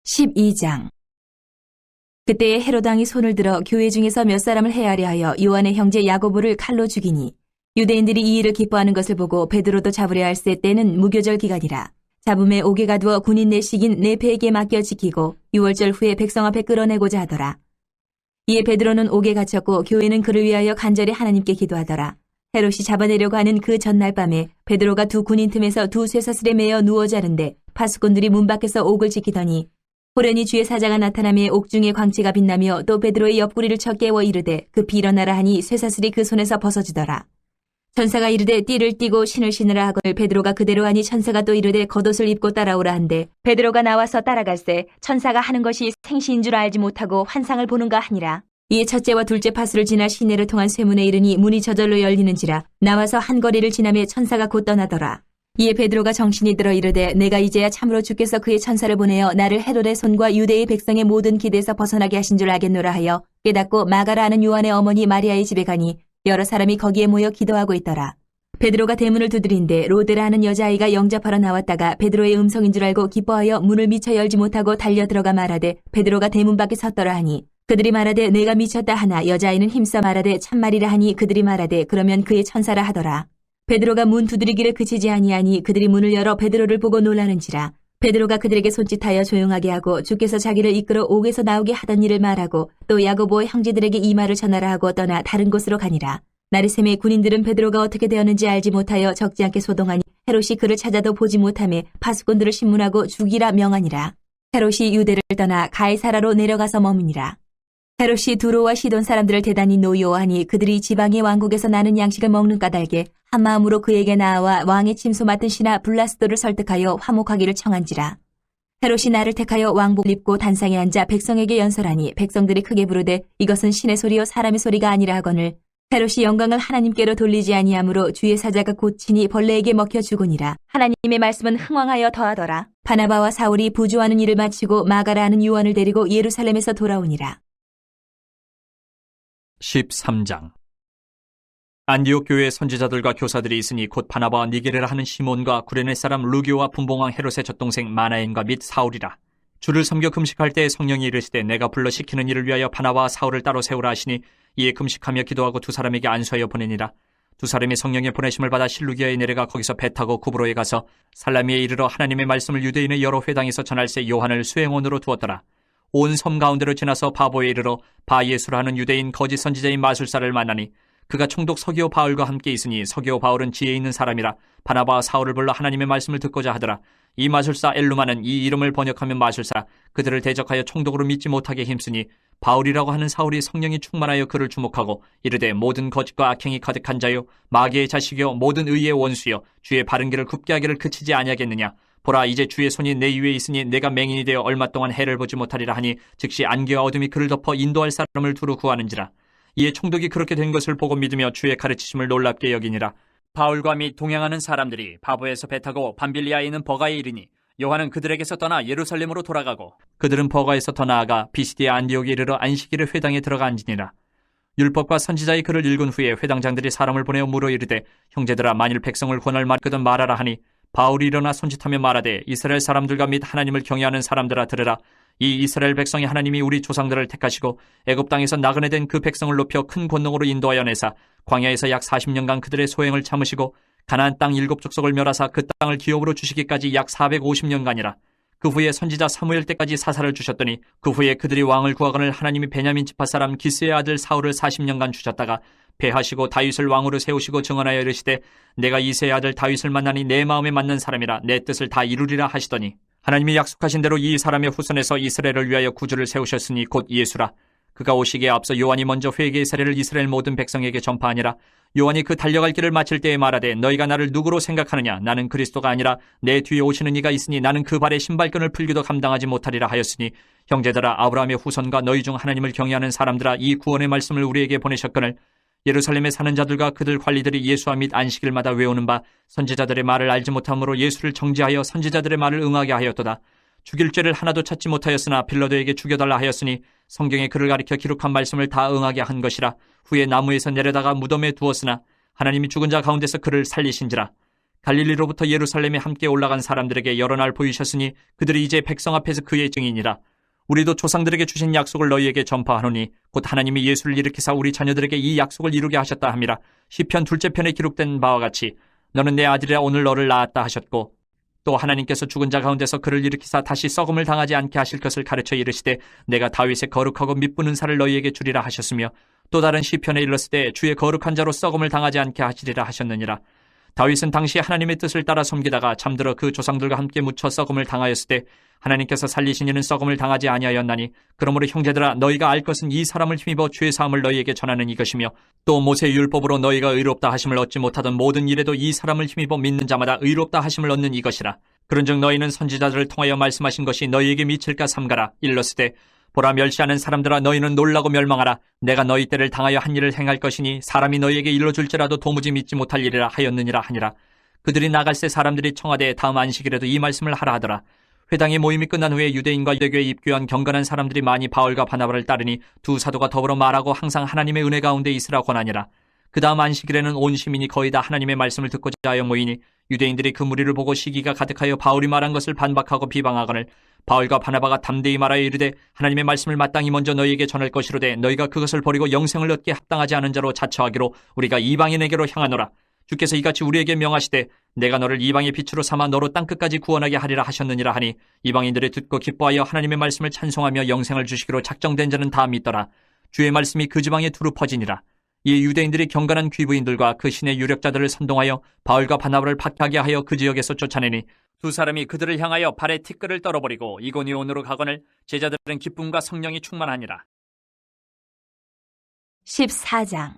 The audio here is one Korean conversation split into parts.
12장. 그때에 헤롯 왕이 손을 들어 교회 중에서 몇 사람을 해하려 하여 요한의 형제 야고보를 칼로 죽이니 유대인들이 이 일을 기뻐하는 것을 보고 베드로도 잡으려 할세. 때는 무교절 기간이라. 잡음에 옥에 가두어 군인 내식인 네페에게 맡겨 지키고 6월절 후에 백성 앞에 끌어내고자 하더라. 이에 베드로는 옥에 갇혔고 교회는 그를 위하여 간절히 하나님께 기도하더라. 헤롯이 잡아내려고 하는 그 전날 밤에 베드로가 두 군인 틈에서 두 쇠사슬에 매어 누워 자는데 파수꾼들이 문 밖에서 옥을 지키더니 호련히 주의 사자가 나타나며 옥중에 광채가 빛나며 또 베드로의 옆구리를 쳐 깨워 이르되 급히 일어나라 하니 쇠사슬이 그 손에서 벗어지더라. 천사가 이르되 띠를 띠고 신을 신으라 하거늘 베드로가 그대로 하니 천사가 또 이르되 겉옷을 입고 따라오라 한데 베드로가 나와서 따라갈새 천사가 하는 것이 생시인 줄 알지 못하고 환상을 보는가 하니라. 이에 첫째와 둘째 파수를 지나 시내를 통한 쇠문에 이르니 문이 저절로 열리는지라. 나와서 한 거리를 지나며 천사가 곧 떠나더라. 이에 베드로가 정신이 들어 이르되 내가 이제야 참으로 주께서 그의 천사를 보내어 나를 헤롯의 손과 유대의 백성의 모든 기대에서 벗어나게 하신 줄 알겠노라 하여 깨닫고 마가라 하는 요한의 어머니 마리아의 집에 가니 여러 사람이 거기에 모여 기도하고 있더라. 베드로가 대문을 두드린데 로데라 하는 여자아이가 영접하러 나왔다가 베드로의 음성인 줄 알고 기뻐하여 문을 미처 열지 못하고 달려 들어가 말하되 베드로가 대문 밖에 섰더라 하니 그들이 말하되 내가 미쳤다 하나 여자아이는 힘써 말하되 참말이라 하니 그들이 말하되 그러면 그의 천사라 하더라. 베드로가 문 두드리기를 그치지 아니하니 그들이 문을 열어 베드로를 보고 놀라는지라. 베드로가 그들에게 손짓하여 조용하게 하고 주께서 자기를 이끌어 옥에서 나오게 하던 일을 말하고 또 야고보의 형제들에게 이 말을 전하라 하고 떠나 다른 곳으로 가니라. 나르셈의 군인들은 베드로가 어떻게 되었는지 알지 못하여 적지 않게 소동하니 헤롯이 그를 찾아도 보지 못하며 파수꾼들을 신문하고 죽이라 명하니라. 헤롯이 유대를 떠나 가이사라로 내려가서 머무니라. 헤롯이 두로와 시돈 사람들을 대단히 노여워하니 그들이 지방의 왕국에서 나는 양식을 먹는 까닭에 한마음으로 그에게 나아와 왕의 침소 맡은 신하 블라스도를 설득하여 화목하기를 청한지라. 헤롯이 나를 택하여 왕복을 입고 단상에 앉아 백성에게 연설하니 백성들이 크게 부르되 이것은 신의 소리요 사람의 소리가 아니라 하거늘 헤롯이 영광을 하나님께로 돌리지 아니하므로 주의 사자가 곧친이 벌레에게 먹혀 죽으니라. 하나님의 말씀은 흥왕하여 더하더라. 바나바와 사울이 부조하는 일을 마치고 마가라 하는 요한을 데리고 예루살렘에서 돌아오니라. 13장. 안디옥 교회에 선지자들과 교사들이 있으니 곧 바나바와 니게르라 하는 시몬과 구레네 사람 루기오와 분봉왕 헤롯의 젖동생 마나엔과 및 사울이라. 주를 섬겨 금식할 때에 성령이 이르시되 내가 불러 시키는 일을 위하여 바나바와 사울을 따로 세우라 하시니 이에 금식하며 기도하고 두 사람에게 안수하여 보내니라. 두 사람이 성령의 보내심을 받아 실루기아에 내려가 거기서 배 타고 구브로에 가서 살라미에 이르러 하나님의 말씀을 유대인의 여러 회당에서 전할새 요한을 수행원으로 두었더라. 온 섬 가운데로 지나서 바보에 이르러 바예수라 하는 유대인 거짓 선지자인 마술사를 만나니 그가 총독 서기오 바울과 함께 있으니 서기오 바울은 지혜 있는 사람이라 바나바와 사울을 불러 하나님의 말씀을 듣고자 하더라. 이 마술사 엘루마는 이 이름을 번역하면 마술사 그들을 대적하여 총독으로 믿지 못하게 힘쓰니 바울이라고 하는 사울이 성령이 충만하여 그를 주목하고 이르되 모든 거짓과 악행이 가득한 자요 마귀의 자식이요 모든 의의 원수요 주의 바른 길을 굽게 하기를 그치지 아니하겠느냐. 보라 이제 주의 손이 내 위에 있으니 내가 맹인이 되어 얼마 동안 해를 보지 못하리라 하니 즉시 안개와 어둠이 그를 덮어 인도할 사람을 두루 구하는지라. 이에 총독이 그렇게 된 것을 보고 믿으며 주의 가르치심을 놀랍게 여기니라. 바울과 및 동행하는 사람들이 바보에서 배 타고 밤빌리아에 있는 버가에 이르니 요한은 그들에게서 떠나 예루살렘으로 돌아가고 그들은 버가에서 더 나아가 비시디아 안디옥에 이르러 안식일의 회당에 들어가 앉으니라. 율법과 선지자의 글을 읽은 후에 회당장들이 사람을 보내어 물어 이르되 형제들아 만일 백성을 권할 말거든 말하라 하니 바울이 일어나 손짓하며 말하되 이스라엘 사람들과 및 하나님을 경외하는 사람들아 들으라. 이 이스라엘 백성이 하나님이 우리 조상들을 택하시고 애굽 땅에서 나그네 된 그 백성을 높여 큰 권능으로 인도하여 내사 광야에서 약 40년간 그들의 소행을 참으시고 가나안 땅 7족속을 멸하사 그 땅을 기업으로 주시기까지 약 450년간이라. 그 후에 선지자 사무엘 때까지 사사를 주셨더니 그 후에 그들이 왕을 구하거늘 하나님이 베냐민 지파 사람 기스의 아들 사울을 40년간 주셨다가 배하시고 다윗을 왕으로 세우시고 증언하여 이르시되 내가 이새의 아들 다윗을 만나니 내 마음에 맞는 사람이라 내 뜻을 다 이루리라 하시더니 하나님이 약속하신 대로 이 사람의 후손에서 이스라엘을 위하여 구주를 세우셨으니 곧 예수라. 그가 오시기에 앞서 요한이 먼저 회개의 세례를 이스라엘 모든 백성에게 전파하니라. 요한이 그 달려갈 길을 마칠 때에 말하되 너희가 나를 누구로 생각하느냐. 나는 그리스도가 아니라 내 뒤에 오시는 이가 있으니 나는 그 발에 신발끈을 풀기도 감당하지 못하리라 하였으니 형제들아 아브라함의 후손과 너희 중 하나님을 경외하는 사람들아 이 구원의 말씀을 우리에게 보내셨거늘 예루살렘에 사는 자들과 그들 관리들이 예수와 및 안식일마다 외우는 바 선지자들의 말을 알지 못함으로 예수를 정죄하여 선지자들의 말을 응하게 하였도다. 죽일 죄를 하나도 찾지 못하였으나 빌라도에게 죽여달라 하였으니 성경에 그를 가리켜 기록한 말씀을 다 응하게 한 것이라. 후에 나무에서 내려다가 무덤에 두었으나 하나님이 죽은 자 가운데서 그를 살리신지라. 갈릴리로부터 예루살렘에 함께 올라간 사람들에게 여러 날 보이셨으니 그들이 이제 백성 앞에서 그의 증인이라. 우리도 조상들에게 주신 약속을 너희에게 전파하노니 곧 하나님이 예수를 일으키사 우리 자녀들에게 이 약속을 이루게 하셨다 함이라. 시편 둘째 편에 기록된 바와 같이 너는 내 아들이라 오늘 너를 낳았다 하셨고, 또 하나님께서 죽은 자 가운데서 그를 일으키사 다시 썩음을 당하지 않게 하실 것을 가르쳐 이르시되 내가 다윗의 거룩하고 mit부는 살을 너희에게 주리라 하셨으며, 또 다른 시편에 일렀으되 주의 거룩한 자로 썩음을 당하지 않게 하시리라 하셨느니라. 다윗은 당시 하나님의 뜻을 따라 섬기다가 잠들어 그 조상들과 함께 묻혀 썩음을 당하였을 때 하나님께서 살리신 이는 썩음을 당하지 아니하였나니, 그러므로 형제들아 너희가 알 것은 이 사람을 힘입어 죄 사함을 너희에게 전하는 이것이며, 또 모세의 율법으로 너희가 의롭다 하심을 얻지 못하던 모든 일에도 이 사람을 힘입어 믿는 자마다 의롭다 하심을 얻는 이것이라. 그런즉 너희는 선지자들을 통하여 말씀하신 것이 너희에게 미칠까 삼가라. 일렀으되 보라, 멸시하는 사람들아 너희는 놀라고 멸망하라. 내가 너희 때를 당하여 한 일을 행할 것이니 사람이 너희에게 일러줄지라도 도무지 믿지 못할 일이라 하였느니라 하니라. 그들이 나갈새 사람들이 청하되 다음 안식일에도 이 말씀을 하라 하더라. 회당의 모임이 끝난 후에 유대인과 유대교에 입교한 경건한 사람들이 많이 바울과 바나바를 따르니 두 사도가 더불어 말하고 항상 하나님의 은혜 가운데 있으라 권하니라. 그 다음 안식일에는 온 시민이 거의 다 하나님의 말씀을 듣고자 하여 모이니 유대인들이 그 무리를 보고 시기가 가득하여 바울이 말한 것을 반박하고 비방하거늘 바울과 바나바가 담대히 말하여 이르되 하나님의 말씀을 마땅히 먼저 너희에게 전할 것이로되 너희가 그것을 버리고 영생을 얻게 합당하지 않은 자로 자처하기로 우리가 이방인에게로 향하노라. 주께서 이같이 우리에게 명하시되 내가 너를 이방의 빛으로 삼아 너로 땅끝까지 구원하게 하리라 하셨느니라 하니, 이방인들이 듣고 기뻐하여 하나님의 말씀을 찬송하며 영생을 주시기로 작정된 자는 다 믿더라. 주의 말씀이 그 지방에 두루 퍼지니라. 이 유대인들이 경건한 귀부인들과 그 신의 유력자들을 선동하여 바울과 바나바를 박해하게 하여 그 지역에서 쫓아내니 두 사람이 그들을 향하여 발에 티끌을 떨어버리고 이고니온으로 가거늘 제자들은 기쁨과 성령이 충만하니라. 14장.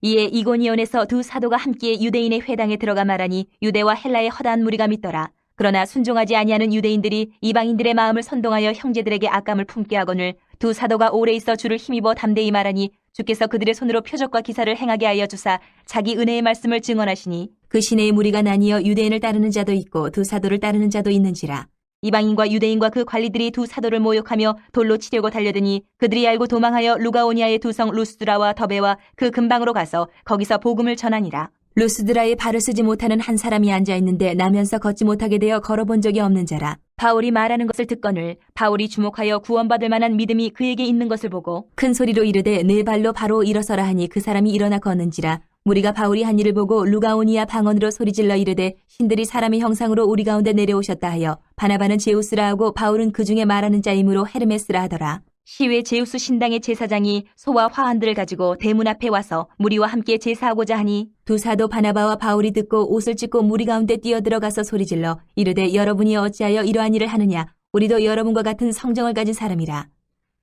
이에 이고니온에서 두 사도가 함께 유대인의 회당에 들어가 말하니 유대와 헬라의 허다한 무리가 믿더라. 그러나 순종하지 아니하는 유대인들이 이방인들의 마음을 선동하여 형제들에게 악감을 품게 하거늘 두 사도가 오래 있어 주를 힘입어 담대히 말하니 주께서 그들의 손으로 표적과 기사를 행하게 하여 주사 자기 은혜의 말씀을 증언하시니, 그 시내의 무리가 나뉘어 유대인을 따르는 자도 있고 두 사도를 따르는 자도 있는지라. 이방인과 유대인과 그 관리들이 두 사도를 모욕하며 돌로 치려고 달려드니 그들이 알고 도망하여 루가오니아의 두 성 루스드라와 더베와 그 근방으로 가서 거기서 복음을 전하니라. 루스드라에 발을 쓰지 못하는 한 사람이 앉아있는데 나면서 걷지 못하게 되어 걸어본 적이 없는 자라. 바울이 말하는 것을 듣거늘 바울이 주목하여 구원받을 만한 믿음이 그에게 있는 것을 보고 큰 소리로 이르되 네 발로 바로 일어서라 하니 그 사람이 일어나 걷는지라. 무리가 바울이 한 일을 보고 루가오니아 방언으로 소리질러 이르되 신들이 사람의 형상으로 우리 가운데 내려오셨다 하여 바나바는 제우스라 하고 바울은 그 중에 말하는 자이므로 헤르메스라 하더라. 시외 제우스 신당의 제사장이 소와 화환들을 가지고 대문 앞에 와서 무리와 함께 제사하고자 하니 두 사도 바나바와 바울이 듣고 옷을 찢고 무리 가운데 뛰어들어가서 소리질러 이르되 여러분이 어찌하여 이러한 일을 하느냐. 우리도 여러분과 같은 성정을 가진 사람이라.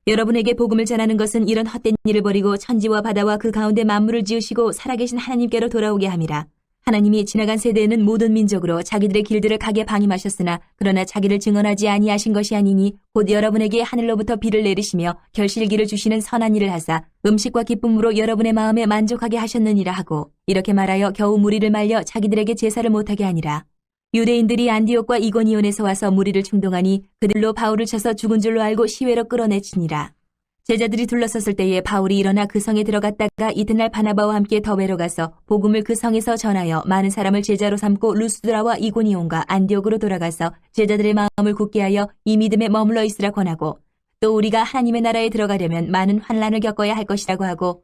여러분에게 복음을 전하는 것은 이런 헛된 일을 버리고 천지와 바다와 그 가운데 만물을 지으시고 살아계신 하나님께로 돌아오게 함이라. 하나님이 지나간 세대에는 모든 민족으로 자기들의 길들을 가게 방임하셨으나 그러나 자기를 증언하지 아니하신 것이 아니니 곧 여러분에게 하늘로부터 비를 내리시며 결실기를 주시는 선한 일을 하사 음식과 기쁨으로 여러분의 마음에 만족하게 하셨느니라 하고, 이렇게 말하여 겨우 무리를 말려 자기들에게 제사를 못하게 하니라. 유대인들이 안디옥과 이고니온에서 와서 무리를 충동하니 그들로 바울을 쳐서 죽은 줄로 알고 시외로 끌어내치니라. 제자들이 둘러섰을 때에 바울이 일어나 그 성에 들어갔다가 이튿날 바나바와 함께 더베로 가서 복음을 그 성에서 전하여 많은 사람을 제자로 삼고 루스드라와 이고니온과 안디옥으로 돌아가서 제자들의 마음을 굳게 하여 이 믿음에 머물러 있으라 권하고, 또 우리가 하나님의 나라에 들어가려면 많은 환난을 겪어야 할 것이라고 하고,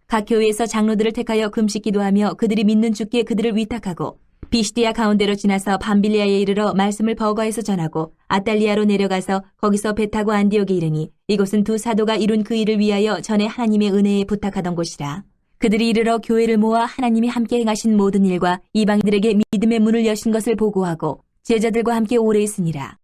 각 교회에서 장로들을 택하여 금식 기도하며 그들이 믿는 주께 그들을 위탁하고 비시디아 가운데로 지나서 밤빌리아에 이르러 말씀을 버거에서 전하고 아달리아로 내려가서 거기서 배 타고 안디옥에 이르니 이곳은 두 사도가 이룬 그 일을 위하여 전에 하나님의 은혜에 부탁하던 곳이라. 그들이 이르러 교회를 모아 하나님이 함께 행하신 모든 일과 이방인들에게 믿음의 문을 여신 것을 보고하고 제자들과 함께 오래 있으니라.